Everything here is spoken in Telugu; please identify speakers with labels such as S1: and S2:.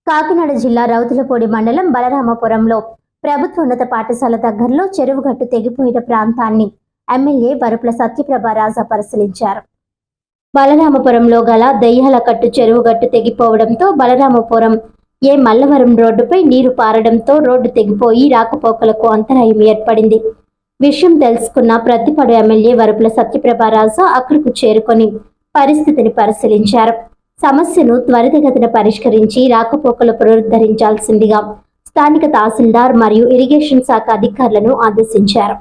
S1: కాకినాడ జిల్లా రౌతులపూడి మండలం బలరామపురంలో ప్రభుత్వోన్నత పాఠశాల దగ్గరలో చెరువుగట్టు తెగిపోయిన ప్రాంతాన్ని ఎమ్మెల్యే వరుపుల సత్యప్రభ రాజా పరిశీలించారు. బలరామపురంలో గల దెయ్యాల కట్టు చెరువుగట్టు తెగిపోవడంతో బలరామపురం ఏ మల్లవరం రోడ్డుపై నీరు పారడంతో రోడ్డు తెగిపోయి రాకపోకలకు అంతరాయం ఏర్పడింది. విషయం తెలుసుకున్న ప్రతిపాడు ఎమ్మెల్యే వరుపుల సత్యప్రభ రాజా అక్కడకు చేరుకొని పరిస్థితిని పరిశీలించారు. సమస్యను త్వరితగతిన పరిష్కరించి రాకపోకలు పునరుద్ధరించాల్సిందిగా స్థానిక తహసీల్దార్ మరియు ఇరిగేషన్ శాఖ అధికారులను ఆదేశించారు.